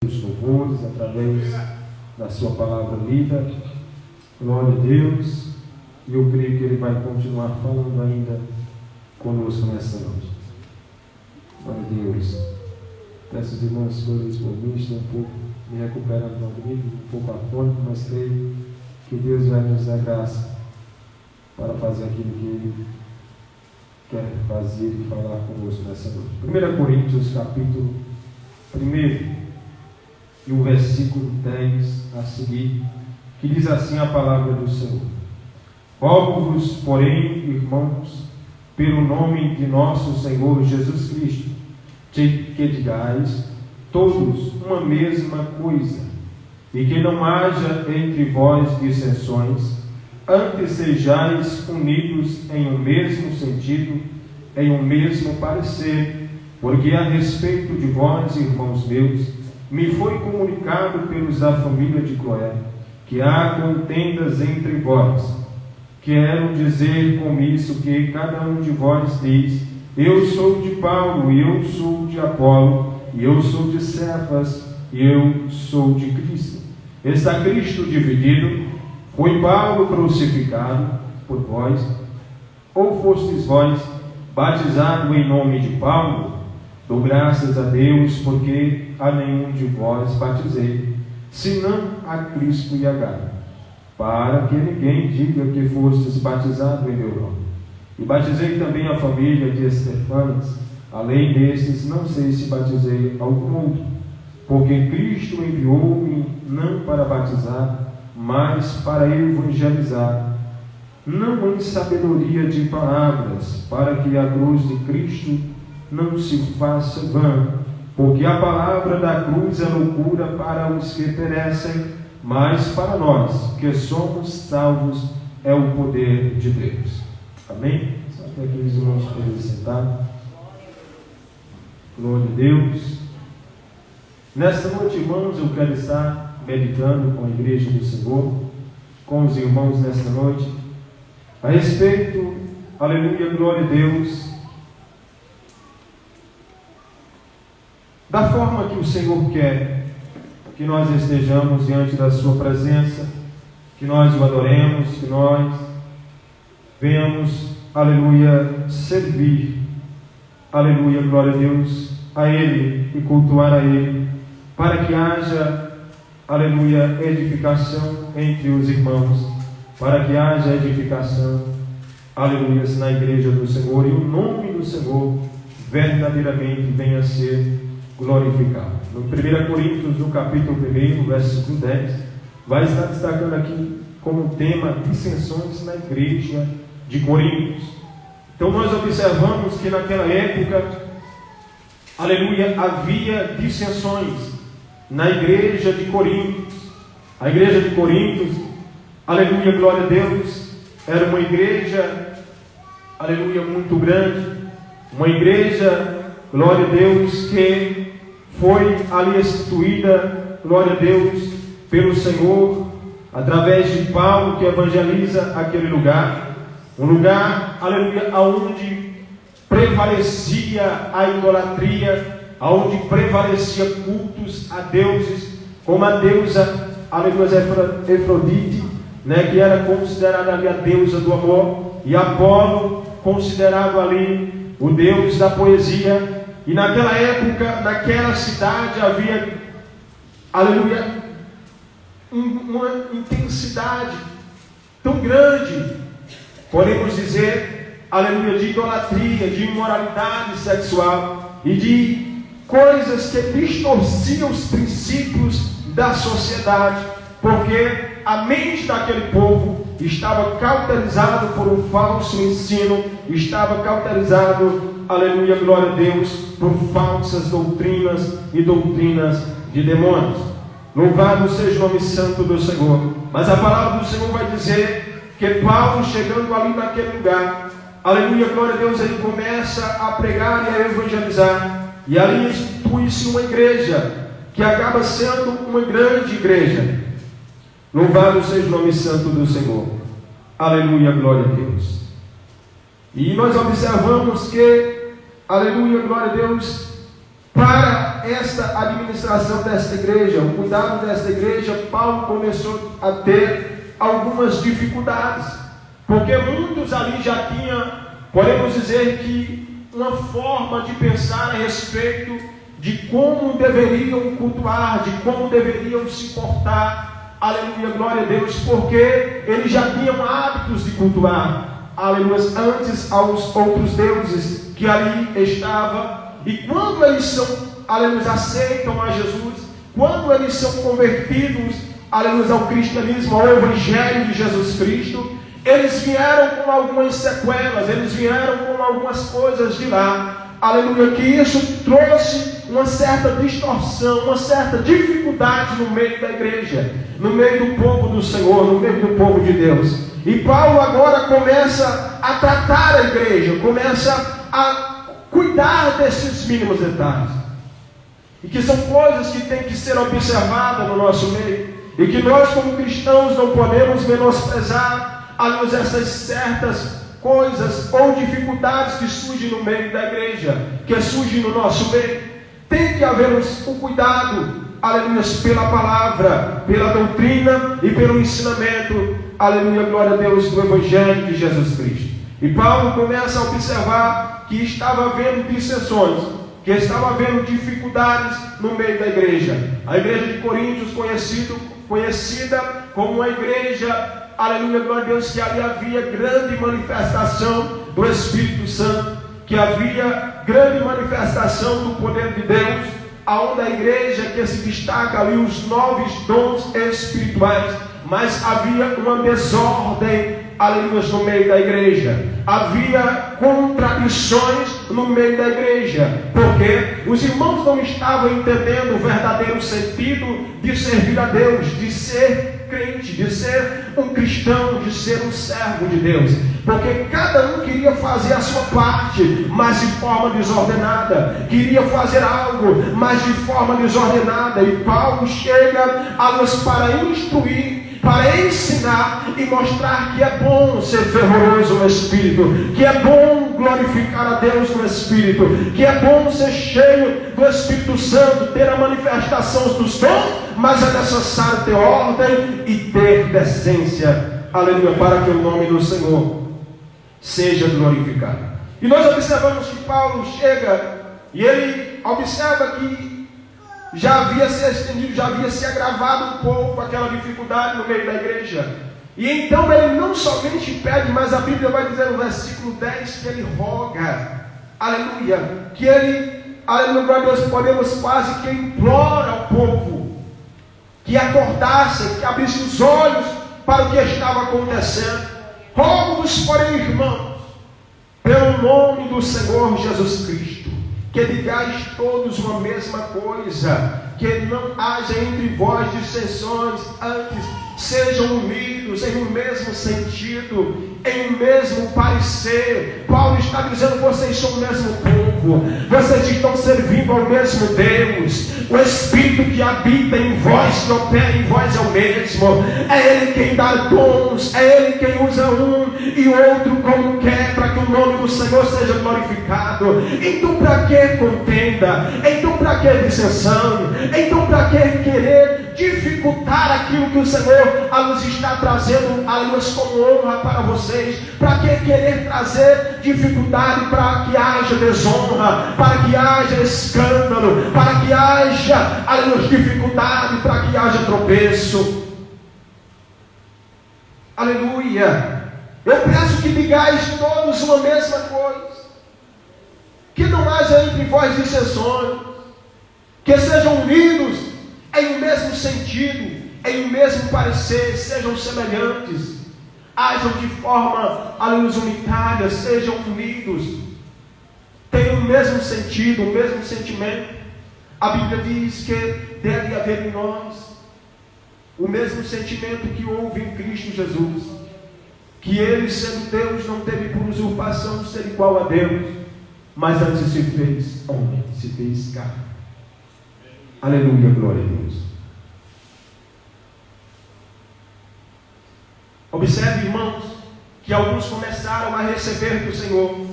os louvores, através da sua palavra lida. Glória a Deus. E eu creio que Ele vai continuar falando ainda conosco nessa noite. Glória a Deus. Peço aos irmãos que orem por mim, estou um pouco me recuperando no domingo, um pouco afônico, mas creio que Deus vai nos dar graça para fazer aquilo que Ele quer fazer e falar conosco nessa noite. 1 Coríntios, capítulo 1, e o versículo 10 a seguir, que diz assim a palavra do Senhor: Rogo-vos, porém, irmãos, pelo nome de nosso Senhor Jesus Cristo, que digais todos uma mesma coisa, e que não haja entre vós dissensões, antes sejais unidos em um mesmo sentido, em um mesmo parecer, porque a respeito de vós, irmãos meus, me foi comunicado pelos da família de Cloé, que há contendas entre vós. Quero dizer com isso que cada um de vós diz: eu sou de Paulo, e eu sou de Apolo, e eu sou de Cefas, e eu sou de Cristo. Está Cristo dividido? Foi Paulo crucificado por vós? Ou fostes vós batizado em nome de Paulo? Dou graças a Deus, porque a nenhum de vós batizei, senão a Cristo e a Gaio, para que ninguém diga que fostes batizado em meu nome. E batizei também a família de Estefanes. Além destes, não sei se batizei algum outro, porque Cristo enviou-me não para batizar, mas para evangelizar, não em sabedoria de palavras, para que a cruz de Cristo não se faça vã, porque a palavra da cruz é loucura para os que perecem, mas para nós que somos salvos é o poder de Deus. Amém? Só que aqui os irmãos podem sentar. Glória a Deus. Nesta noite, irmãos, eu quero estar meditando com a igreja do Senhor, com os irmãos nesta noite, a respeito, aleluia, glória a Deus, da forma que o Senhor quer que nós estejamos diante da sua presença, que nós o adoremos, que nós venhamos, aleluia, servir, aleluia, glória a Deus, a Ele e cultuar a Ele, para que haja, aleluia, edificação entre os irmãos, para que haja edificação, aleluia, na igreja do Senhor, e o nome do Senhor verdadeiramente venha a ser glorificado. No 1 Coríntios, no capítulo 1, versículo 10, vai estar destacando aqui como tema dissensões na igreja de Coríntios. Então nós observamos que naquela época, aleluia, havia dissensões na igreja de Coríntios. A igreja de Coríntios, aleluia, glória a Deus, era uma igreja, aleluia, muito grande, uma igreja, glória a Deus, que foi ali instituída, glória a Deus, pelo Senhor, através de Paulo, que evangeliza aquele lugar, um lugar, aleluia, onde prevalecia a idolatria, onde prevalecia cultos a deuses, como a deusa, aleluia, Efrodite, que era considerada ali a deusa do amor, e Apolo, considerado ali o deus da poesia. E naquela época, naquela cidade, havia, aleluia, uma intensidade tão grande, podemos dizer, aleluia, de idolatria, de imoralidade sexual e de coisas que distorciam os princípios da sociedade, porque a mente daquele povo estava cauterizado por um falso ensino, estava cauterizado, aleluia, glória a Deus, por falsas doutrinas e doutrinas de demônios. Louvado seja o nome santo do Senhor. Mas a palavra do Senhor vai dizer que Paulo, chegando ali naquele lugar, aleluia, glória a Deus, ele começa a pregar e a evangelizar, e ali institui-se uma igreja, que acaba sendo uma grande igreja. Louvado seja o nome santo do Senhor. Aleluia, glória a Deus. E nós observamos que, aleluia, glória a Deus, para esta administração desta igreja, o cuidado desta igreja, Paulo começou a ter algumas dificuldades, porque muitos ali já tinham, podemos dizer que, uma forma de pensar a respeito de como deveriam cultuar, de como deveriam se portar, aleluia, glória a Deus, porque eles já tinham hábitos de cultuar, aleluia, antes aos outros deuses que ali estavam. E quando eles são, aleluia, aceitam a Jesus, quando eles são convertidos, aleluia, ao cristianismo, ao evangelho de Jesus Cristo, eles vieram com algumas sequelas, eles vieram com algumas coisas de lá, aleluia, que isso trouxe uma certa distorção, uma certa dificuldade no meio da igreja, no meio do povo do Senhor, no meio do povo de Deus. E Paulo agora começa a tratar a igreja, começa a cuidar desses mínimos detalhes, e que são coisas que têm que ser observadas no nosso meio, e que nós como cristãos não podemos menosprezar a luz essas certas coisas ou dificuldades que surgem no meio da igreja, que surgem no nosso meio. Tem que haver um cuidado, aleluia, pela palavra, pela doutrina e pelo ensinamento, aleluia, glória a Deus, do evangelho de Jesus Cristo. E Paulo começa a observar que estava havendo dissensões, que estava havendo dificuldades no meio da igreja. A igreja de Coríntios, conhecida como uma igreja, aleluia, glória a Deus, que ali havia grande manifestação do Espírito Santo, que havia grande manifestação do poder de Deus, aonde a igreja que se destaca ali os 9 dons espirituais, mas havia uma desordem, aleluia, no meio da igreja. Havia contradições no meio da igreja, porque os irmãos não estavam entendendo o verdadeiro sentido de servir a Deus, de ser crente, de ser um cristão, de ser um servo de Deus, porque cada um queria fazer a sua parte, mas de forma desordenada, queria fazer algo, mas de forma desordenada. E Paulo chega a nós para instruir, para ensinar e mostrar que é bom ser fervoroso no Espírito, que é bom glorificar a Deus no Espírito, que é bom ser cheio do Espírito Santo, ter a manifestação dos dons, mas é necessário ter ordem e ter decência, aleluia, para que o nome do Senhor seja glorificado. E nós observamos que Paulo chega e ele observa que já havia se estendido, já havia se agravado um pouco aquela dificuldade no meio da igreja. E então ele não somente pede, mas a Bíblia vai dizer no versículo 10 que ele roga, aleluia, que ele, aleluia, glória a Deus, podemos quase que implora ao povo que acordasse, que abrisse os olhos para o que estava acontecendo. Rogo-vos, porém, irmãos, pelo nome do Senhor Jesus Cristo, que digais todos uma mesma coisa, que não haja entre vós dissensões, antes sejam unidos em um mesmo sentido, em um mesmo parecer. Paulo está dizendo: vocês são o mesmo povo, vocês estão servindo ao mesmo Deus, o Espírito que habita em vós, que opera em vós é o mesmo, é Ele quem dá dons, é Ele quem usa um e outro como quer, para que o nome do Senhor seja glorificado. Então para que contenda? Então para que dissensão? Então para que querer dificultar aquilo que o Senhor nos está trazendo, aleluia, como honra para vocês? Para que querer trazer dificuldade para que haja desonra, para que haja escândalo, para que haja, aleluia, dificuldade, para que haja tropeço? Aleluia. Eu peço que digais todos uma mesma coisa, que não haja entre vós dissensões, que sejam unidos em um mesmo sentido, em um mesmo parecer, sejam semelhantes, ajam de forma, aleluia, unitária, sejam unidos, tenham o mesmo sentido, o mesmo sentimento. A Bíblia diz que deve haver em nós o mesmo sentimento que houve em Cristo Jesus, que Ele, sendo Deus, não teve por usurpação de ser igual a Deus, mas antes se fez homem, se fez carne. Aleluia, glória a Deus. Observe, irmãos, que alguns começaram a receber do Senhor,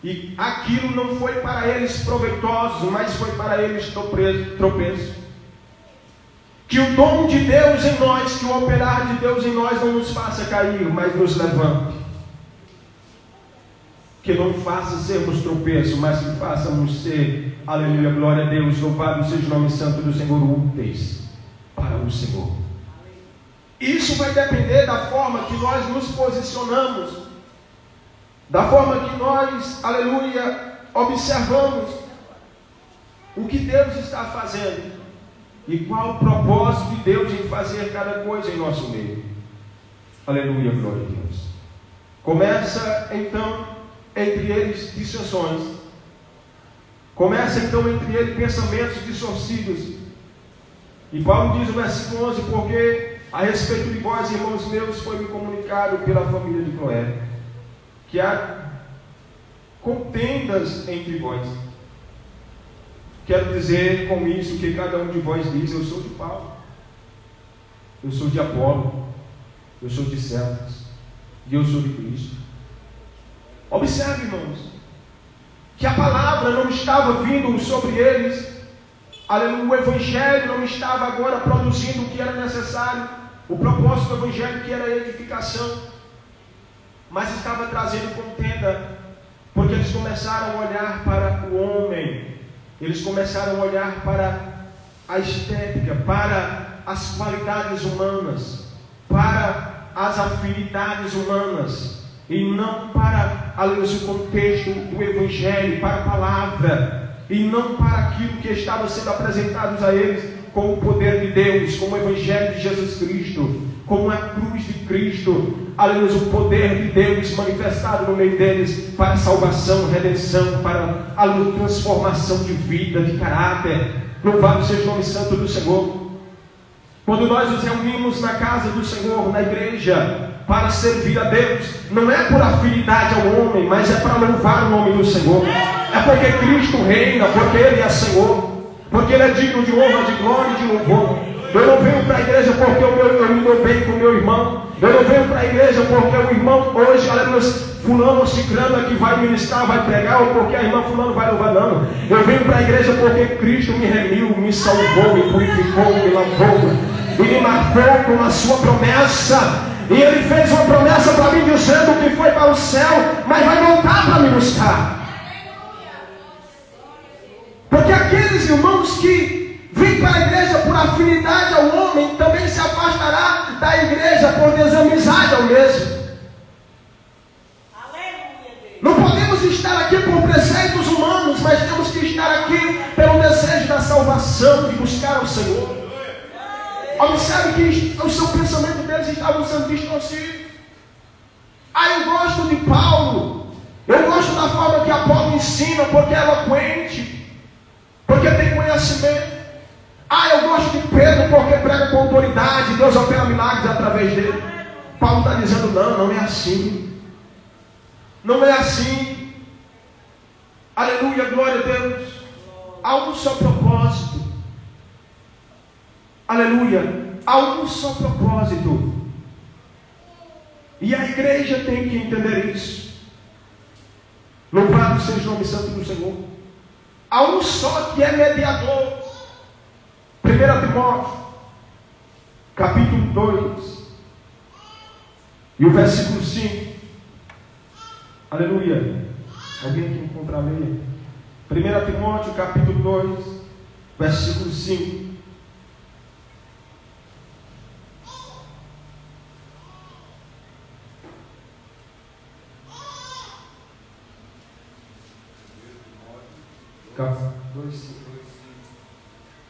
E aquilo não foi para eles proveitoso, mas foi para eles tropeço. Que o dom de Deus em nós, que o operar de Deus em nós não nos faça cair, mas nos levante. Que não faça sermos tropeço, mas que façamos ser, aleluia, glória a Deus, louvado seja o nome santo do Senhor, úteis para o Senhor. Isso vai depender da forma que nós nos posicionamos, da forma que nós, aleluia, observamos o que Deus está fazendo e qual o propósito de Deus em fazer cada coisa em nosso meio. Aleluia, glória a Deus. Começa então entre eles dissensões, começa então entre eles pensamentos distorcidos. E Paulo diz no versículo 11: porque a respeito de vós, irmãos meus, foi-me comunicado pela família de Cloé, que há contendas entre vós. Quero dizer com isso que cada um de vós diz: eu sou de Paulo, eu sou de Apolo, eu sou de Cefas, e eu sou de Cristo. Observe, irmãos, que a palavra não estava vindo sobre eles, aleluia, o evangelho não estava agora produzindo o que era necessário, o propósito do evangelho que era a edificação, mas estava trazendo contenda, porque eles começaram a olhar para o homem, eles começaram a olhar para a estética, para as qualidades humanas, para as afinidades humanas, e não para, aleluia, o contexto do evangelho, para a palavra, e não para aquilo que estava sendo apresentado a eles como o poder de Deus, como o evangelho de Jesus Cristo, como a cruz de Cristo, aleluia, o poder de Deus manifestado no meio deles para a salvação, redenção, para a transformação de vida, de caráter. Louvado seja o nome santo do Senhor. Quando nós nos reunimos na casa do Senhor, na igreja, para servir a Deus, não é por afinidade ao homem, mas é para louvar o nome do Senhor. É porque Cristo reina, porque Ele é Senhor, porque Ele é digno de honra, de glória e de louvor. Eu não venho para a igreja porque eu me dou bem com o meu irmão. Eu não venho para a igreja porque o irmão hoje, aleluia, fulano ou ciclano é que vai ministrar, vai pregar, ou porque a irmã fulano vai louvar, não. Eu venho para a igreja porque Cristo me remiu, me salvou, me purificou, me lavou e me marcou com a sua promessa. E Ele fez uma promessa para mim dizendo que foi para o céu, mas vai voltar para me buscar. Porque aqueles irmãos que vêm para a igreja por afinidade ao homem, também se afastará da igreja por desamizade ao mesmo. Não podemos estar aqui por preceitos humanos, mas temos que estar aqui pelo desejo da salvação, de buscar o Senhor. Observe que o seu pensamento deles estava sendo distorcido. Eu gosto de Paulo, eu gosto da forma que Apolo ensina, porque é eloquente, porque tem conhecimento. Eu gosto de Pedro porque prega com autoridade, Deus opera milagres através dele. Paulo está dizendo: não é assim. Não é assim. Aleluia, glória a Deus. Há um só propósito. Aleluia, há um só propósito. E a igreja tem que entender isso. Louvado seja o nome santo do Senhor. Há um só que é mediador. 1 Timóteo, capítulo 2, e o versículo 5. Aleluia. Alguém aqui encontra a leia? 1 Timóteo, capítulo 2, versículo 5.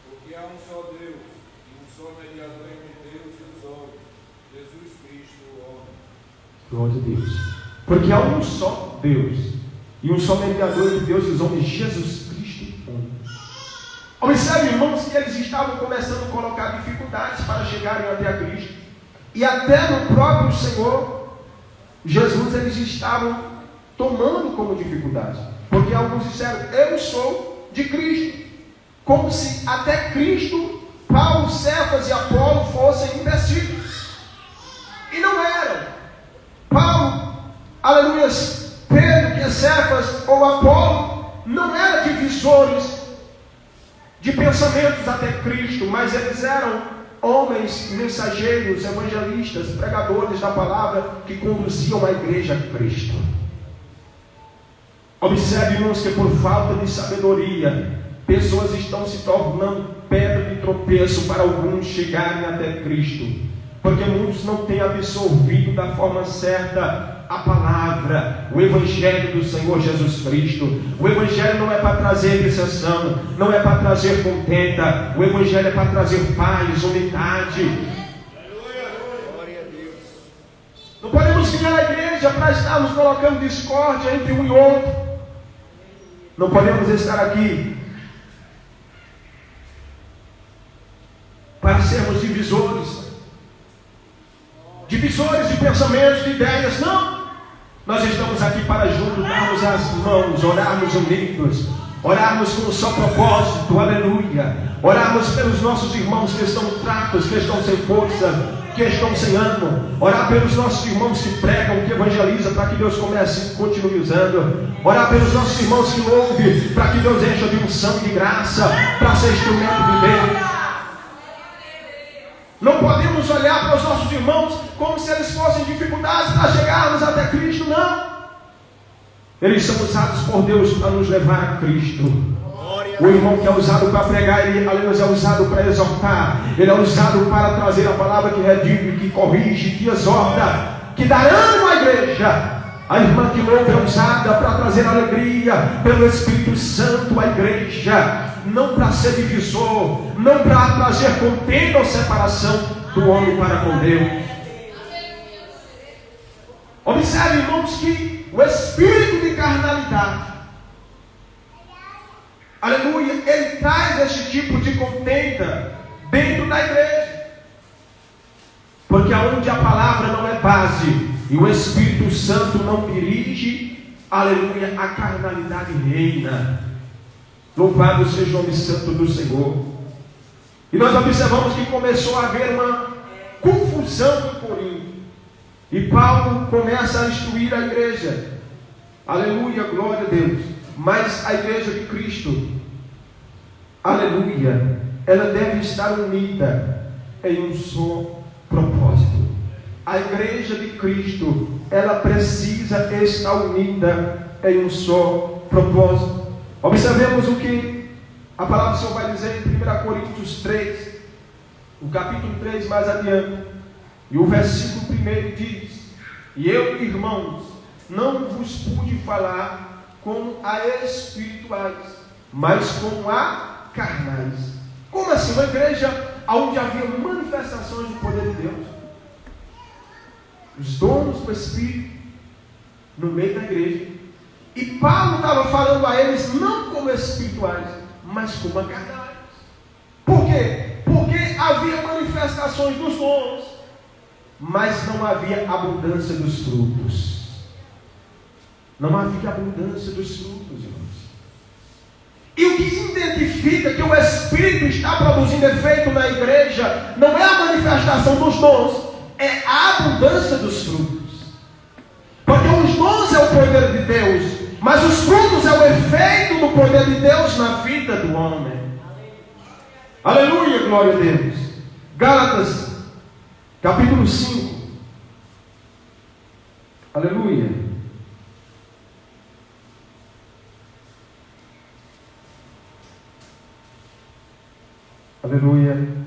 Porque há um só Deus e um só mediador entre Deus e os homens, Jesus Cristo, o homem. Glória a Deus. Porque há um só Deus e um só mediador entre Deus e os homens, Jesus Cristo, o homem. Observe, irmãos, que eles estavam começando a colocar dificuldades para chegarem até a Cristo. E até no próprio Senhor Jesus eles estavam tomando como dificuldade. Porque alguns disseram: eu sou de Cristo. Como se até Cristo, Paulo, Cefas e Apolo fossem imbeciles. E não eram. Paulo, aleluia, Pedro, que é Cefas, ou ou Apolo não eram divisores de pensamentos até Cristo, mas eles eram homens mensageiros, evangelistas, pregadores da palavra que conduziam a igreja a Cristo. Observe, irmãos, que por falta de sabedoria, pessoas estão se tornando pedra de tropeço para alguns chegarem até Cristo, porque muitos não têm absorvido da forma certa a palavra, o Evangelho do Senhor Jesus Cristo. O Evangelho não é para trazer decepção, não é para trazer contenta, o Evangelho é para trazer paz, unidade. Não podemos vir à igreja para estarmos colocando discórdia entre um e outro. Não podemos estar aqui para sermos divisores de pensamentos, de ideias. Não, nós estamos aqui para juntos darmos as mãos, orarmos unidos, orarmos com um só propósito, aleluia, orarmos pelos nossos irmãos que estão fracos, que estão sem força, que estão sem ânimo, orar pelos nossos irmãos que pregam, que evangelizam, para que Deus comece e continue usando, orar pelos nossos irmãos que ouvem, para que Deus encha de unção e de graça, para ser instrumento de Deus. Não podemos olhar para os nossos irmãos como se eles fossem dificuldades para chegarmos até Cristo, não. Eles são usados por Deus para nos levar a Cristo. O irmão que é usado para pregar, ele é usado para exortar, ele é usado para trazer a palavra que redime, que corrige, que exorta, que dá ânimo à igreja. A irmã que louva é usada para trazer alegria pelo Espírito Santo à igreja, não para ser divisor, não para trazer contenda ou separação do homem para com Deus. Observe, irmãos, que o espírito de carnalidade, aleluia, ele traz esse tipo de contenda dentro da igreja, porque aonde a palavra não é base e o Espírito Santo não dirige, aleluia, a carnalidade reina. Louvado seja o nome santo do Senhor. E nós observamos que começou a haver uma confusão em Corinto, e Paulo começa a instruir a igreja, aleluia, glória a Deus. Mas a igreja de Cristo, aleluia, ela deve estar unida em um só propósito. A igreja de Cristo, ela precisa estar unida em um só propósito. Observemos o que a palavra do Senhor vai dizer em 1 Coríntios 3, o capítulo 3 mais adiante, e o versículo 1 diz: e eu, irmãos, não vos pude falar como a espirituais, mas como a carnais. Como assim? Uma igreja onde havia manifestações do poder de Deus, os dons do Espírito no meio da igreja, e Paulo estava falando a eles não como espirituais, mas como carnais. Por quê? Porque havia manifestações dos dons, mas não havia abundância dos frutos. Não havia abundância dos frutos, irmãos. E o que identifica que o Espírito está produzindo efeito na igreja não é a manifestação dos dons, é a abundância dos frutos. Porque os dons é o poder de Deus, mas os frutos é o efeito do poder de Deus na vida do homem. Aleluia, glória a Deus. Gálatas, capítulo 5. Aleluia. Aleluia.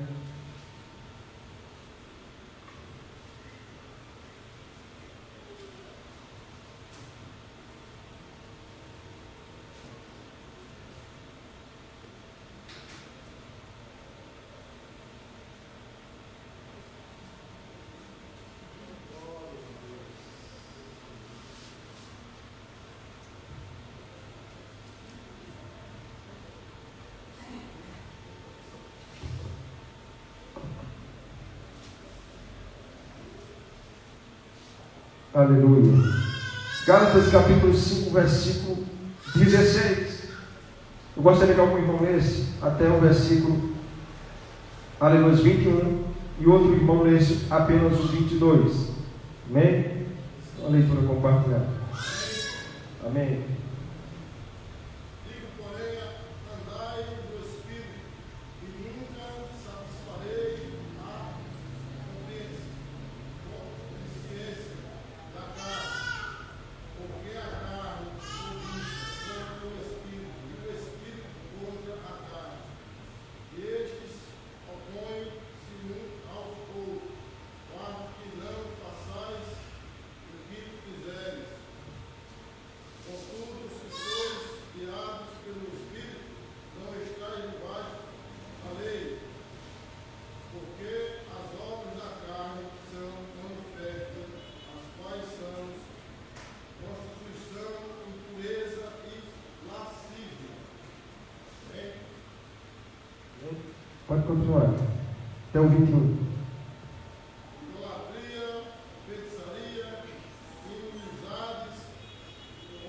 Aleluia. Gálatas capítulo 5, versículo 16. Eu gostaria que algum irmão lesse até o versículo, aleluia, 21, e outro irmão lesse apenas os 22. Amém? Uma leitura compartilhada. Amém. Pode continuar. Até o 21. Idolatria, feitiçaria, inimizades,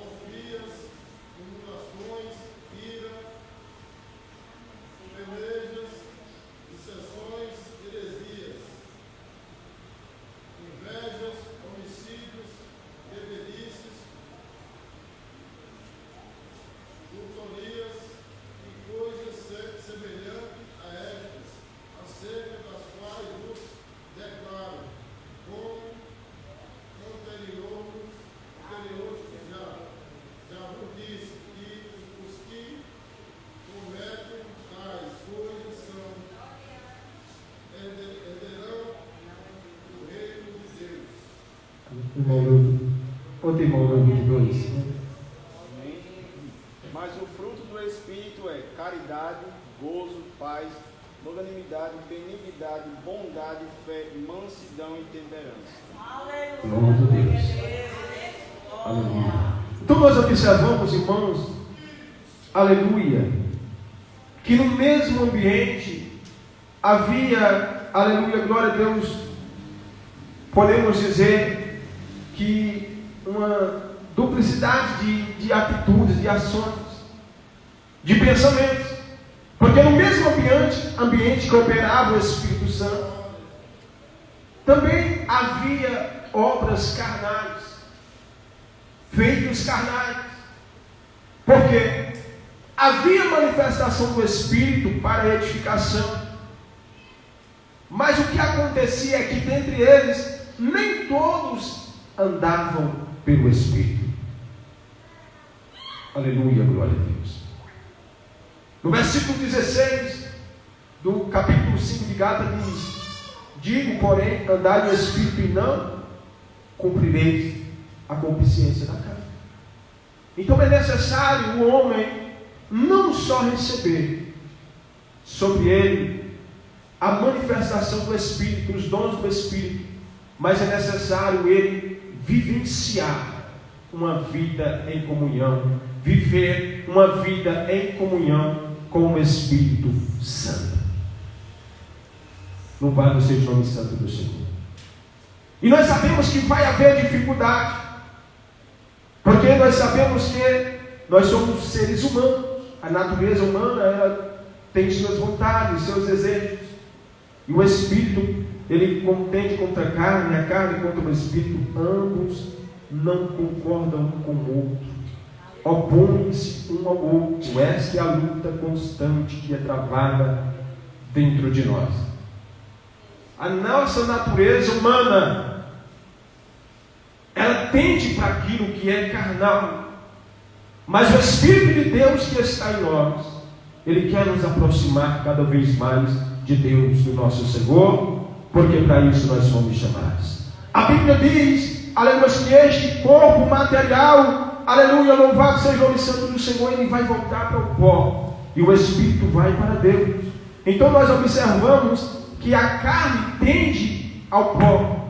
orgias, emulações, ira, pelejas, dissensões, heresias, invejas, homicídios, bebedices, glutorias e coisas semelhantes a estas, acerca das quais vos declaro, como anteriores já vos disse, que os que cometem tais coisas herdarão o reino de Deus. Outro irmão do 22. Mas o fruto do Espírito é caridade, gozo, paz, longanimidade, benignidade, bondade, fé, mansidão e temperança. Glória a Deus. Aleluia. Então nós observamos, irmãos, aleluia, que no mesmo ambiente havia, aleluia, glória a Deus, podemos dizer que uma duplicidade de atitudes, de ações, de pensamentos, porque no mesmo ambiente que operava o Espírito Santo, também havia obras carnais, feitos carnais, porque havia manifestação do Espírito para a edificação, mas o que acontecia é que dentre eles, nem todos andavam pelo Espírito. Aleluia, glória a Deus. No versículo 16 do capítulo 5 de Gálatas diz: digo, porém, andai no Espírito e não cumprireis a concupiscência da carne. Então é necessário o homem não só receber sobre ele a manifestação do Espírito, os dons do Espírito, mas é necessário ele vivenciar uma vida em comunhão, viver uma vida em comunhão com o Espírito Santo. Louvado seja o nome santo do Senhor. E nós sabemos que vai haver dificuldade, porque nós sabemos que nós somos seres humanos. A natureza humana, ela tem suas vontades, seus desejos, e o Espírito, ele contende contra a carne contra o Espírito. Ambos não concordam um com o outro, opõem-se um ao outro. Esta é a luta constante que é travada dentro de nós. A nossa natureza humana, ela tende para aquilo que é carnal, mas o Espírito de Deus que está em nós, ele quer nos aproximar cada vez mais de Deus, do nosso Senhor, porque para isso nós fomos chamados. A Bíblia diz, aleluia, que este corpo material, aleluia, louvado seja o nome santo do Senhor, ele vai voltar para o pó, e o Espírito vai para Deus. Então nós observamos que a carne tende ao pó,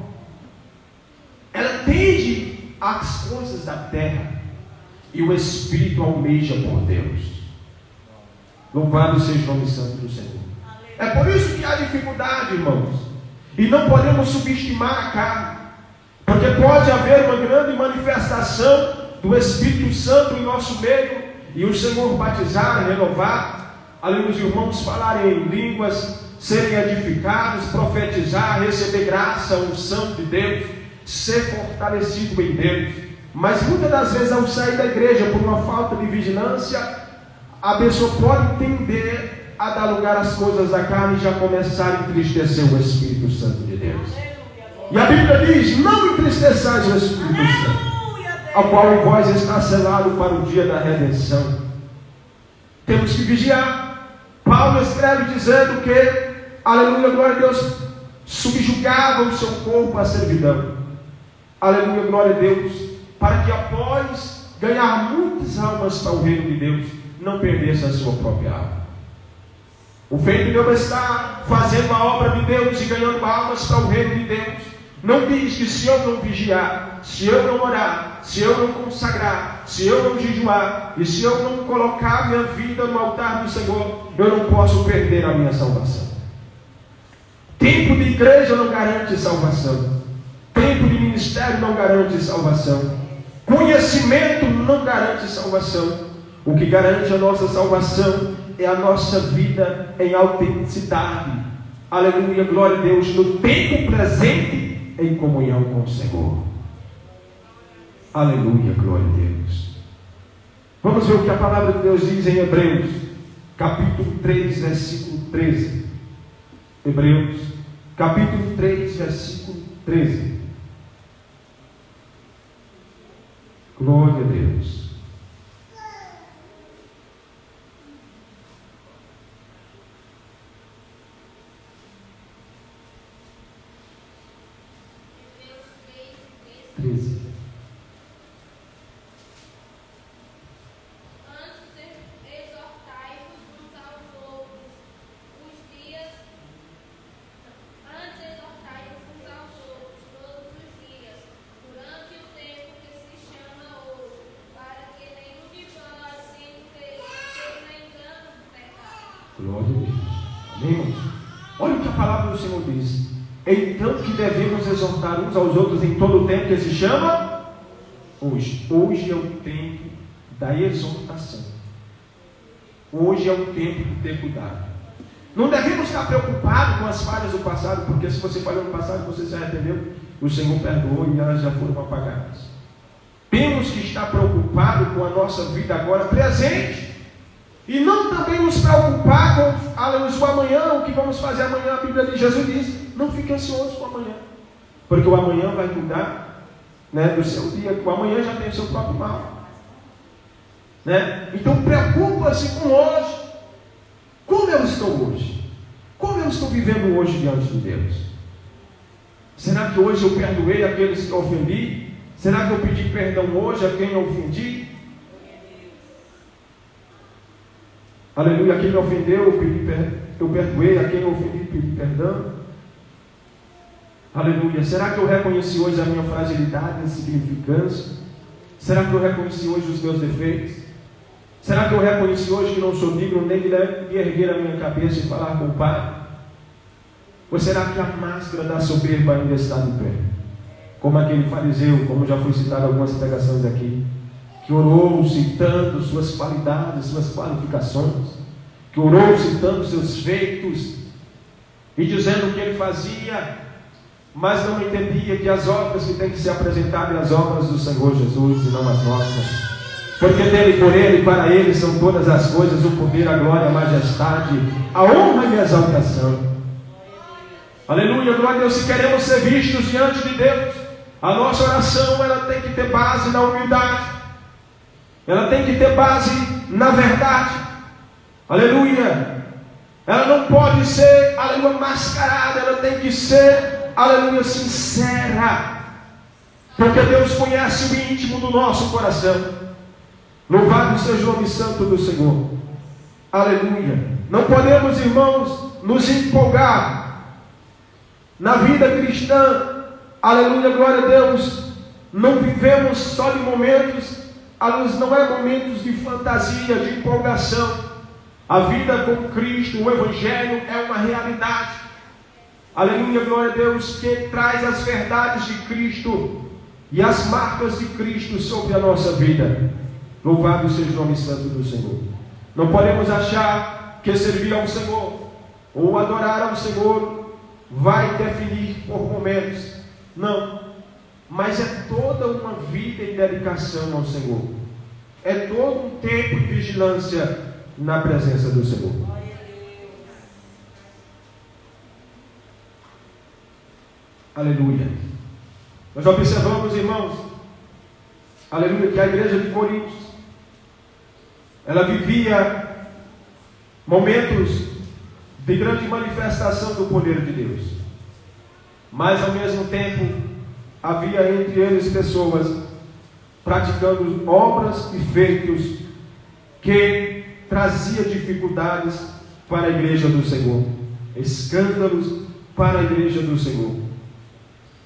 ela tende às coisas da terra, e o Espírito almeja por Deus. Louvado seja o nome santo do Senhor. É por isso que há dificuldade, irmãos, e não podemos subestimar a carne, porque pode haver uma grande manifestação do Espírito Santo em nosso meio, e o Senhor batizar, renovar, além dos irmãos falarem em línguas, serem edificados, profetizar, receber graça, unção de Deus, ser fortalecido em Deus. Mas muitas das vezes, ao sair da igreja por uma falta de vigilância, a pessoa pode tender a dar lugar às coisas da carne e já começar a entristecer o Espírito Santo de Deus. E a Bíblia diz: não entristeçais o Espírito Santo, ao qual em vós está selado para o dia da redenção. Temos que vigiar. Paulo escreve dizendo que, aleluia, glória a Deus, subjugava o seu corpo à servidão. Aleluia, glória a Deus, para que após ganhar muitas almas para o reino de Deus, não perdesse a sua própria alma. O feito de eu estar fazendo a obra de Deus e ganhando almas para o reino de Deus, não diz que se eu não vigiar, se eu não orar, se eu não consagrar, se eu não jejuar, e se eu não colocar minha vida no altar do Senhor, eu não posso perder a minha salvação. Tempo de igreja não garante salvação. Tempo de ministério não garante salvação. Conhecimento não garante salvação. O que garante a nossa salvação é a nossa vida em autenticidade. Aleluia, glória a Deus, no tempo presente em comunhão com o Senhor. Aleluia, glória a Deus. Vamos ver o que a palavra de Deus diz em Hebreus, capítulo 3, versículo 13. Hebreus, capítulo 3, versículo 13. Glória a Deus. Glória a Deus. Amém, irmãos? Olha o que a palavra do Senhor diz. Então que devemos exortar uns aos outros em todo o tempo que se chama hoje. Hoje é o tempo da exortação. Hoje é o tempo de ter cuidado. Não devemos estar preocupados com as falhas do passado, porque se você falhou no passado, você se arrependeu, o Senhor perdoou e elas já foram apagadas. Temos que estar preocupados com a nossa vida agora presente. E não também nos preocupar com o amanhã, o que vamos fazer amanhã. A Bíblia de Jesus diz, não fique ansioso com o amanhã, porque o amanhã vai cuidar, né, do seu dia. O amanhã já tem o seu próprio mal, né? Então preocupa-se com hoje. Como eu estou hoje? Como eu estou vivendo hoje diante de Deus? Será que hoje eu perdoei aqueles que eu ofendi? Será que eu pedi perdão hoje a quem eu ofendi? Aleluia, a quem me ofendeu, eu perdoei, a quem eu ofendi, pedi perdão. Aleluia, será que eu reconheci hoje a minha fragilidade, a insignificância? Será que eu reconheci hoje os meus defeitos? Será que eu reconheci hoje que não sou digno nem de erguer a minha cabeça e falar com o Pai? Ou será que a máscara da soberba ainda está de pé? Como aquele fariseu, como já foi citado em algumas pregações aqui, que orou citando suas qualidades, suas qualificações, que orou citando seus feitos, e dizendo o que ele fazia, mas não entendia que as obras que têm que ser apresentadas são as obras do Senhor Jesus e não as nossas, porque dele, por ele e para ele são todas as coisas, o poder, a glória, a majestade, a honra e a exaltação. Aleluia, glória a Deus. Se queremos ser vistos diante de Deus, a nossa oração ela tem que ter base na humildade. Ela tem que ter base na verdade. Aleluia. Ela não pode ser, aleluia, mascarada. Ela tem que ser, aleluia, sincera. Porque Deus conhece o íntimo do nosso coração. Louvado seja o nome santo do Senhor. Aleluia. Não podemos, irmãos, nos empolgar na vida cristã. Aleluia, glória a Deus. Não vivemos só de momentos. A luz não é momentos de fantasia, de empolgação. A vida com Cristo, o Evangelho é uma realidade. Aleluia, glória a Deus, que traz as verdades de Cristo e as marcas de Cristo sobre a nossa vida. Louvado seja o nome santo do Senhor. Não podemos achar que servir ao Senhor ou adorar ao Senhor vai definir por momentos. Não. Mas é toda uma vida em dedicação ao Senhor. É todo um tempo de vigilância na presença do Senhor. Aleluia. Nós observamos, irmãos, aleluia, que a igreja de Corinto, ela vivia momentos de grande manifestação do poder de Deus. Mas ao mesmo tempo, havia entre eles pessoas praticando obras e feitos que traziam dificuldades para a igreja do Senhor, escândalos para a igreja do Senhor.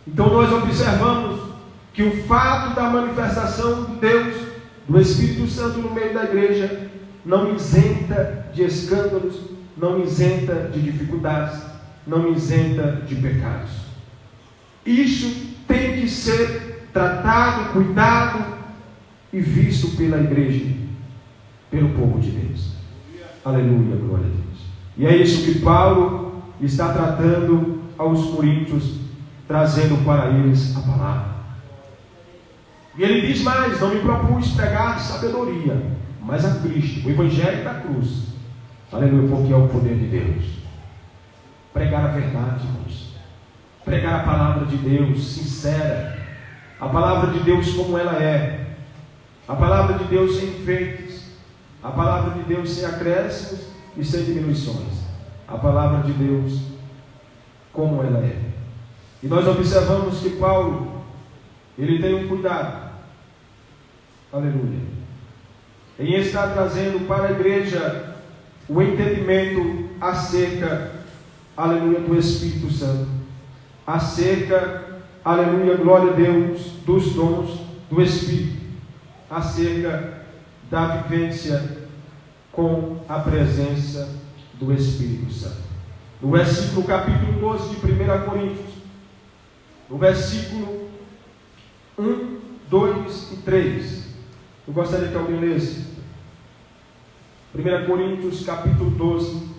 Então nós observamos que o fato da manifestação de Deus, do Espírito Santo no meio da igreja, não me isenta de escândalos, não me isenta de dificuldades, não me isenta de pecados. Isso tem que ser tratado, cuidado e visto pela igreja, pelo povo de Deus. Aleluia, glória a Deus. E é isso que Paulo está tratando aos coríntios, trazendo para eles a palavra. E ele diz mais: não me propus pregar sabedoria, mas a Cristo, o evangelho da cruz. Aleluia, porque é o poder de Deus. Pregar a verdade, irmãos. Pregar a palavra de Deus sincera, a palavra de Deus como ela é, a palavra de Deus sem enfeites, a palavra de Deus sem acréscimos e sem diminuições, a palavra de Deus como ela é. E nós observamos que Paulo, ele tem um cuidado, aleluia, em estar trazendo para a igreja o entendimento acerca, aleluia, do Espírito Santo, acerca, aleluia, glória a Deus, dos dons do Espírito, acerca da vivência com a presença do Espírito Santo. No versículo capítulo 12 de 1 Coríntios, no versículo 1, 2 e 3, eu gostaria que alguém lesse 1 Coríntios capítulo 12,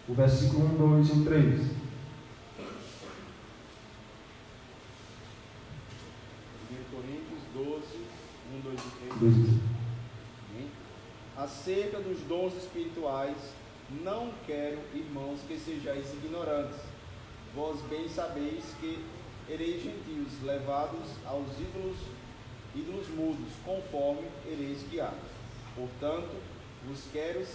o versículo 1, 2 e 3. 2. Acerca dos dons espirituais, não quero, irmãos, que sejais ignorantes. Vós bem sabeis que ereis gentios, levados aos ídolos mudos, conforme ereis guiados. Portanto, vos quero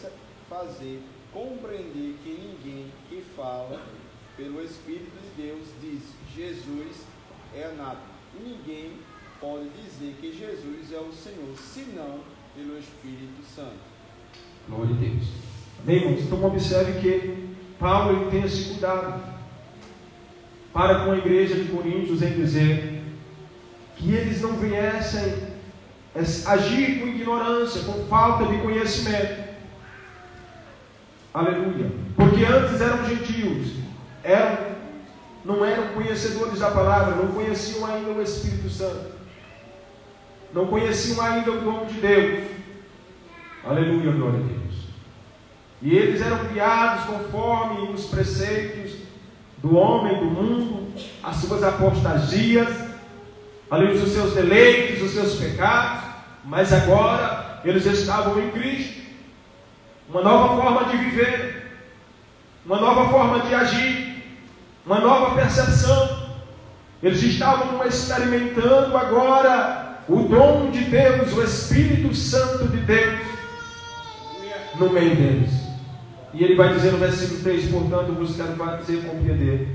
fazer compreender que ninguém que fala pelo Espírito de Deus diz: Jesus é anátema. E ninguém pode dizer que Jesus é o Senhor, senão pelo Espírito Santo. Glória a Deus. Bem, irmãos, então observe que Paulo ele tem esse cuidado para com a igreja de Coríntios em dizer que eles não viessem agir com ignorância, com falta de conhecimento. Aleluia. Porque antes eram gentios, não eram conhecedores da palavra, não conheciam ainda o Espírito Santo, não conheciam ainda o dom de Deus. Aleluia, glória a Deus. E eles eram guiados conforme os preceitos do homem, do mundo, as suas apostasias, aleluia, os seus deleites, os seus pecados. Mas agora eles estavam em Cristo, uma nova forma de viver, uma nova forma de agir, uma nova percepção. Eles estavam experimentando agora o dom de Deus, o Espírito Santo de Deus no meio deles. E ele vai dizer no versículo 3: portanto vos quero fazer compreender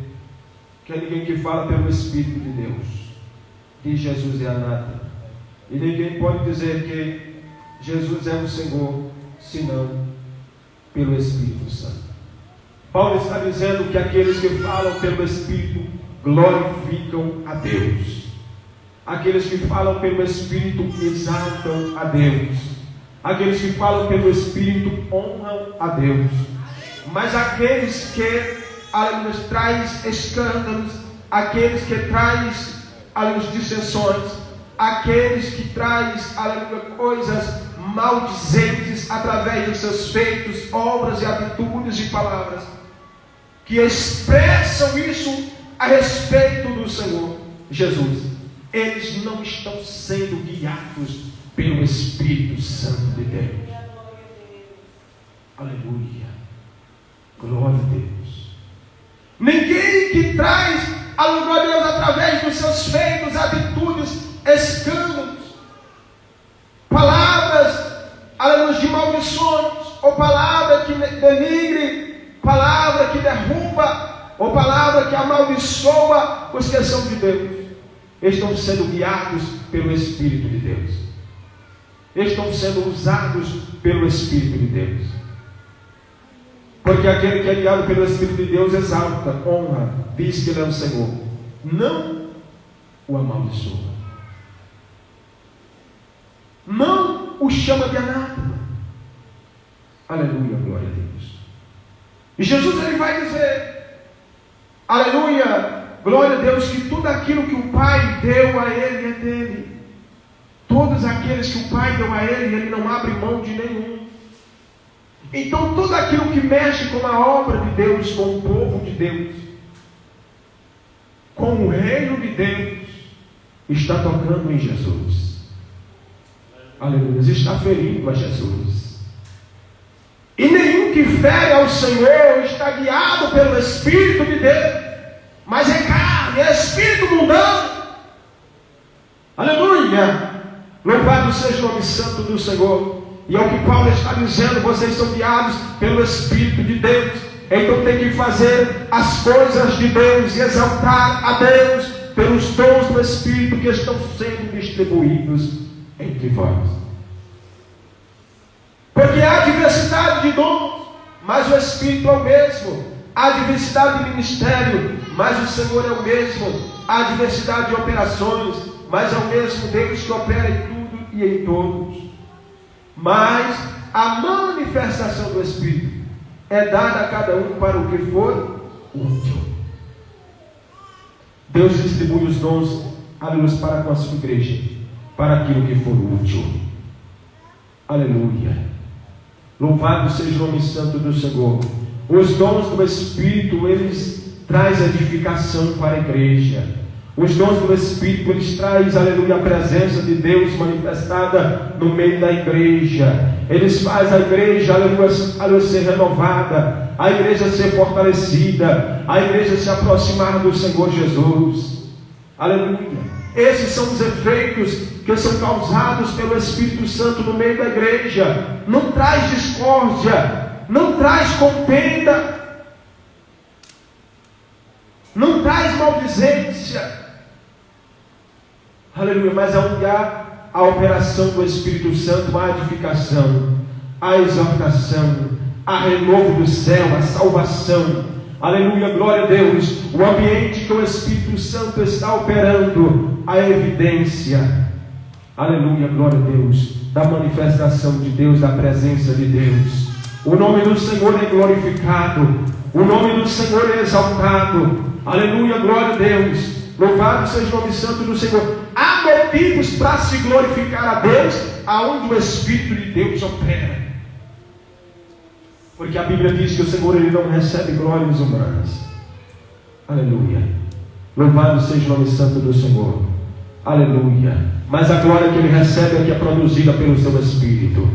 que ninguém que fala pelo Espírito de Deus diz Jesus é anátema. E ninguém pode dizer que Jesus é o Senhor senão pelo Espírito Santo. Paulo está dizendo que aqueles que falam pelo Espírito glorificam a Deus. Aqueles que falam pelo Espírito exaltam a Deus. Aqueles que falam pelo Espírito honram a Deus. Mas aqueles que traz escândalos, aqueles que traz dissensões, aqueles que traz coisas maldizentes através dos seus feitos, obras e atitudes e palavras, que expressam isso a respeito do Senhor Jesus, eles não estão sendo guiados pelo Espírito Santo de Deus. Aleluia, glória a Deus. Ninguém que traz a glória a Deus através dos seus feitos, atitudes, escândalos, palavras, aleluia, de maldições, ou palavra que denigre, palavra que derruba, ou palavra que amaldiçoa os que são de Deus, estão sendo guiados pelo Espírito de Deus, estão sendo usados pelo Espírito de Deus. Porque aquele que é guiado pelo Espírito de Deus exalta, honra, diz que Ele é o Senhor, não o amaldiçoa, não o chama de anátema. Aleluia, glória a Deus. E Jesus ele vai dizer, aleluia, glória a Deus, que tudo aquilo que o Pai deu a ele é dele. Todos aqueles que o Pai deu a ele não abre mão de nenhum. Então tudo aquilo que mexe com a obra de Deus, com o povo de Deus, com o reino de Deus, está tocando em Jesus. Aleluia, está ferindo a Jesus. E nenhum que fere ao Senhor está guiado pelo Espírito de Deus, mas é carne, é espírito mundano. Aleluia, louvado seja o nome santo do Senhor. E é o que Paulo está dizendo, vocês são guiados pelo Espírito de Deus. Então tem que fazer as coisas de Deus e exaltar a Deus pelos dons do Espírito que estão sendo distribuídos entre vós. Porque há diversidade de dons, mas o Espírito é o mesmo. Há diversidade de ministério, mas o Senhor é o mesmo. Há diversidade de operações, mas é o mesmo Deus que opera em tudo e em todos. Mas a manifestação do Espírito é dada a cada um para o que for útil. Deus distribui os dons, aleluia, para com a sua igreja, para aquilo que for útil. Aleluia. Louvado seja o nome santo do Senhor. Os dons do Espírito, eles trazem edificação para a igreja. Os dons do Espírito, eles trazem, aleluia, a presença de Deus manifestada no meio da igreja. Eles fazem a igreja, aleluia, ser renovada, a igreja ser fortalecida, a igreja se aproximar do Senhor Jesus. Aleluia. Esses são os efeitos que são causados pelo Espírito Santo no meio da igreja. Não traz discórdia, não traz contenda, não traz maldizência. Aleluia, mas onde há a operação do Espírito Santo, a edificação, a exortação, a renovo do céu, a salvação. Aleluia, glória a Deus. O ambiente que o Espírito Santo está operando, a evidência, aleluia, glória a Deus, da manifestação de Deus, da presença de Deus. O nome do Senhor é glorificado, o nome do Senhor é exaltado. Aleluia, glória a Deus. Louvado seja o nome santo do Senhor. Há motivos para se glorificar a Deus aonde o Espírito de Deus opera. Porque a Bíblia diz que o Senhor ele não recebe glórias humanas. Aleluia. Louvado seja o nome santo do Senhor. Aleluia. Mas a glória que ele recebe é a que é produzida pelo seu Espírito.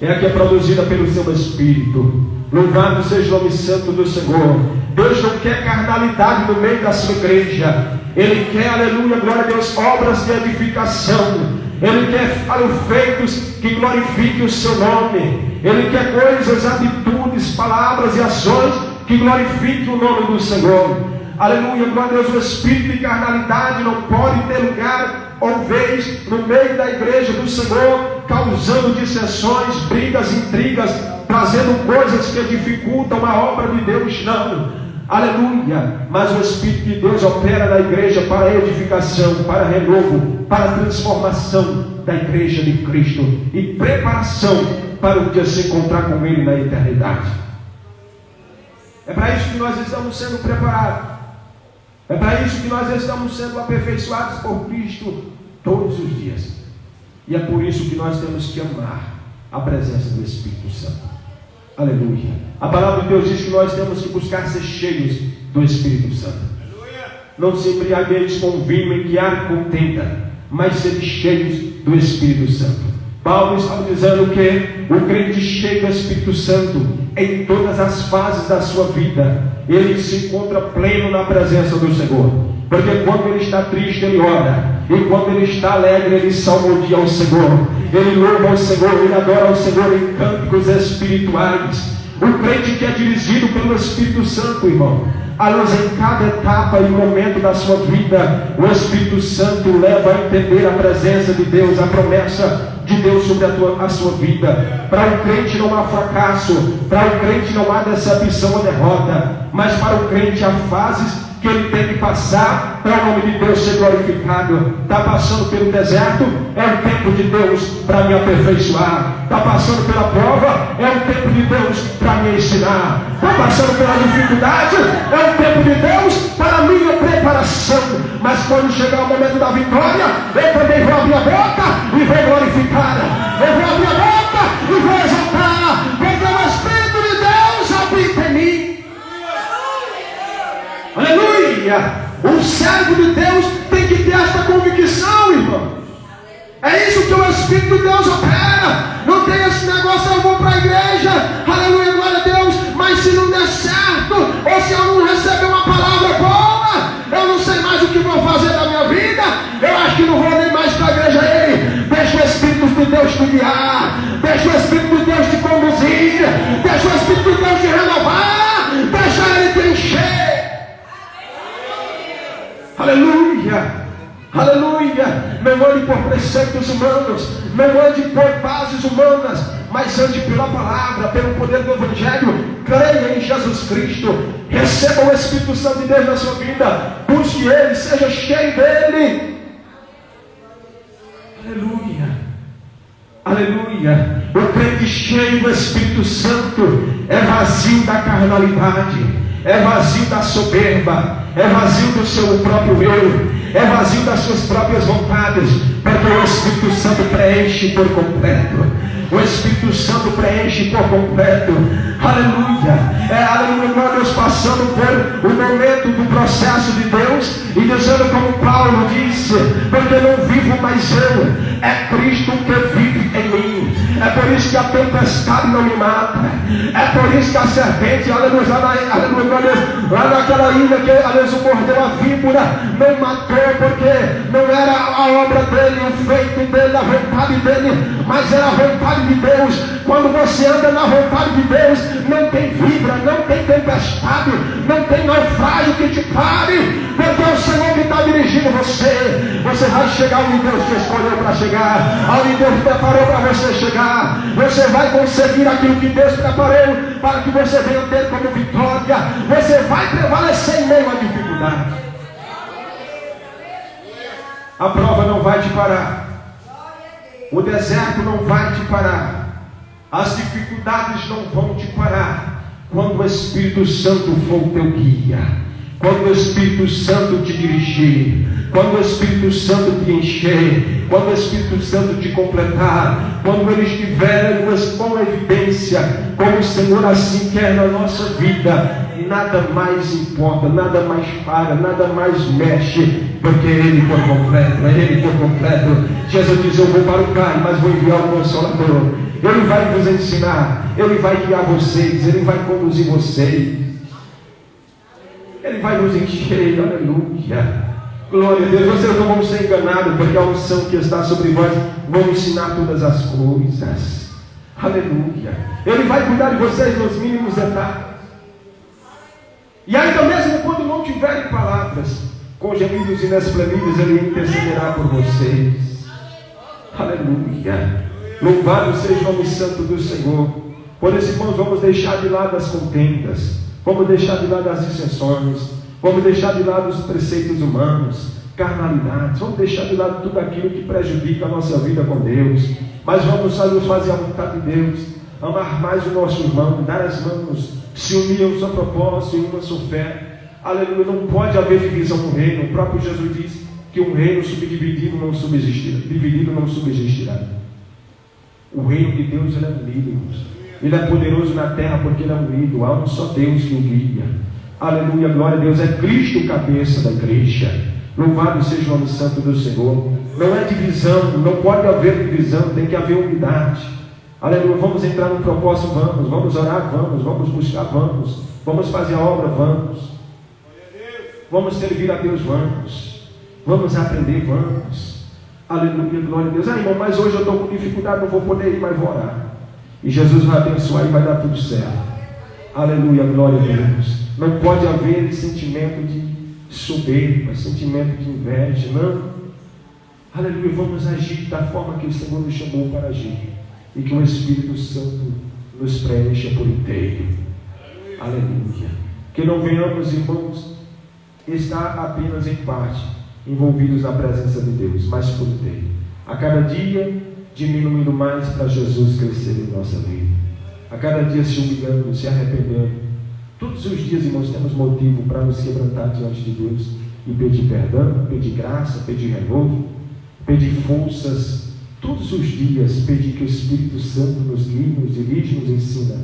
É a que é produzida pelo seu Espírito. Louvado seja o nome santo do Senhor. Deus não quer carnalidade no meio da sua igreja. Ele quer, aleluia, glória a Deus, obras de edificação. Ele quer feitos que glorifiquem o seu nome. Ele quer coisas, atitudes, palavras e ações que glorifiquem o nome do Senhor. Aleluia, glória a Deus. O espírito de carnalidade não pode ter lugar ou vez no meio da igreja do Senhor, causando dissensões, brigas, intrigas, trazendo coisas que dificultam a obra de Deus. Não. Aleluia, mas o Espírito de Deus opera na igreja para edificação, para renovo, para transformação da igreja de Cristo e preparação para o dia se encontrar com Ele na eternidade. É para isso que nós estamos sendo preparados, é para isso que nós estamos sendo aperfeiçoados por Cristo todos os dias, e é por isso que nós temos que amar a presença do Espírito Santo. Aleluia. A palavra de Deus diz que nós temos que buscar ser cheios do Espírito Santo. Aleluia. Não se embriagueis com vinho em que há contenda, mas ser cheios do Espírito Santo. Paulo está dizendo que o crente cheio do Espírito Santo, em todas as fases da sua vida, ele se encontra pleno na presença do Senhor. Porque quando ele está triste, ele ora. E quando ele está alegre, ele salmodia ao Senhor. Ele louva ao Senhor, ele adora ao Senhor em cânticos espirituais. O crente que é dirigido pelo Espírito Santo, irmão, a luz em cada etapa e momento da sua vida, o Espírito Santo leva a entender a presença de Deus, a promessa de Deus sobre a sua vida. Para o crente não há fracasso, para o crente não há decepção ou derrota, mas para o crente há fases que ele tem que passar para o nome de Deus ser glorificado. Está passando pelo deserto, é o tempo de Deus para me aperfeiçoar. Está passando pela prova, é o tempo de Deus para me ensinar. Está passando pela dificuldade, é o tempo de Deus para a minha preparação. Mas quando chegar o momento da vitória, eu também vou abrir a boca e vou glorificar. Eu vou abrir a boca e vou exaltar, porque o Espírito de Deus habita em mim. Aleluia! O servo de Deus tem que ter esta convicção, irmão. É isso que o Espírito de Deus opera. Não tem esse negócio, eu vou para a igreja, aleluia, glória a Deus, mas se não der certo, ou se eu não receber uma palavra boa, eu não sei mais o que vou fazer da minha vida, eu acho que não vou nem mais para a igreja. Ei, deixa o Espírito de Deus te guiar, deixa o Espírito de Deus te conduzir, deixa o Espírito de Deus te renovar, deixa ele te encher. Aleluia, aleluia. Não ande por preceitos humanos, não ande por bases humanas, mas ande pela palavra, pelo poder do Evangelho. Creia em Jesus Cristo, receba o Espírito Santo de Deus na sua vida, busque Ele, seja cheio dEle. Aleluia, aleluia. O crente cheio do Espírito Santo é vazio da carnalidade, é vazio da soberba, é vazio do seu próprio eu, é vazio das suas próprias vontades, porque o Espírito Santo preenche por completo. O Espírito Santo preenche por completo. Aleluia. Aleluia, Deus, passando por o momento do processo de Deus e dizendo como Paulo disse: porque não vivo mais eu, é Cristo que vive em mim. É por isso que a tempestade não me mata, é por isso que a serpente, aleluia, lá naquela ilha que aleluia mordeu a víbora, não matou, porque não era a obra dele, o feito dele, a vontade dele, mas era a vontade de Deus. Quando você anda na vontade de Deus, não tem víbora, não tem tempestade, não tem naufrágio que te pare, porque é o Senhor que está dirigindo você. Você vai chegar onde Deus te escolheu para chegar, onde Deus preparou para você chegar. Você vai conseguir aquilo que Deus preparou para que você venha ter como vitória. Você vai prevalecer em meio à dificuldade. A prova não vai te parar, o deserto não vai te parar, as dificuldades não vão te parar, quando o Espírito Santo for o teu guia, quando o Espírito Santo te dirigir, quando o Espírito Santo te encher, quando o Espírito Santo te completar, quando ele estiver com evidência, como o Senhor assim quer na nossa vida, nada mais importa, nada mais para, nada mais mexe, porque Ele por completo, é Ele por completo. Jesus diz: eu vou para o Pai, mas vou enviar o Consolador. Ele vai vos ensinar, Ele vai guiar vocês, Ele vai conduzir vocês, Ele vai nos encher, aleluia. Glória a Deus. Vocês não vão ser enganados, porque a unção que está sobre vós vão ensinar todas as coisas. Aleluia. Ele vai cuidar de vocês nos mínimos detalhes. E ainda mesmo quando não tiverem palavras, com gemidos inexprimíveis, Ele intercederá por vocês. Aleluia. Louvado seja o nome santo do Senhor. Por isso, irmãos, vamos deixar de lado as contendas, vamos deixar de lado as dissensões, vamos deixar de lado os preceitos humanos, carnalidades, vamos deixar de lado tudo aquilo que prejudica a nossa vida com Deus, mas vamos fazer a vontade de Deus, amar mais o nosso irmão, dar as mãos, se unir a um só propósito e uma só fé. Aleluia. Não pode haver divisão no reino. O próprio Jesus diz que um reino subdividido não subsistirá, dividido não subsistirá. O reino de Deus, ele é unido, irmãos. Ele é poderoso na terra porque ele é unido. Há um só Deus que o guia. Aleluia, glória a Deus. É Cristo o cabeça da igreja. Louvado seja o nome santo do Senhor. Não é divisão, não pode haver divisão, tem que haver unidade. Aleluia. Vamos entrar no propósito, vamos orar, vamos buscar, vamos fazer a obra, vamos servir a Deus, vamos aprender, aleluia, glória a Deus. Irmão, mas hoje eu estou com dificuldade, não vou poder ir, mas vou orar, e Jesus vai abençoar e vai dar tudo certo. Aleluia, glória a Deus. Não pode haver sentimento de soberba, sentimento de inveja, não. Aleluia, vamos agir da forma que o Senhor nos chamou para agir, e que o Espírito Santo nos preencha por inteiro. Aleluia. Que não venhamos, irmãos, está apenas em parte envolvidos na presença de Deus, mas por inteiro. A cada dia, diminuindo mais para Jesus crescer em nossa vida. A cada dia se humilhando, se arrependendo. Todos os dias, irmãos, temos motivo para nos quebrantar diante de Deus e pedir perdão, pedir graça, pedir renovo, pedir forças. Todos os dias pedir que o Espírito Santo nos guie, nos dirige, nos ensina.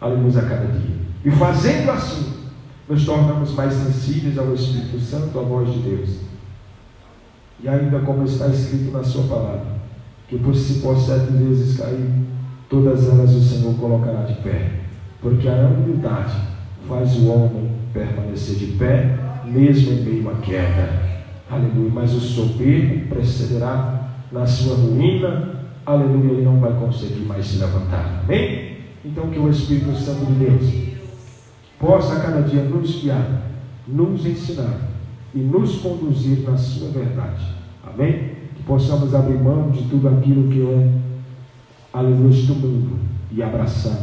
Aleluia, a cada dia. E fazendo assim, nos tornamos mais sensíveis ao Espírito Santo, à voz de Deus. E ainda como está escrito na sua palavra, que por se por 7 vezes cair, todas elas o Senhor colocará de pé, porque a humildade faz o homem permanecer de pé, mesmo em meio à queda. Aleluia. Mas o soberbo precederá na sua ruína. Aleluia. Ele não vai conseguir mais se levantar. Amém? Então que o Espírito Santo de Deus possa a cada dia nos guiar, nos ensinar e nos conduzir na sua verdade. Amém? Que possamos abrir mão de tudo aquilo que é aleluia do mundo e abraçar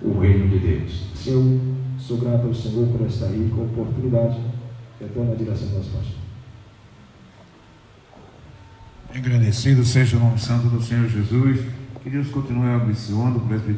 o reino de Deus. Eu sou grato ao Senhor por esta rica oportunidade. Retorno na direção do nosso pastor. Agradecido seja o nome santo do Senhor Jesus. Que Deus continue abençoando o presbítero.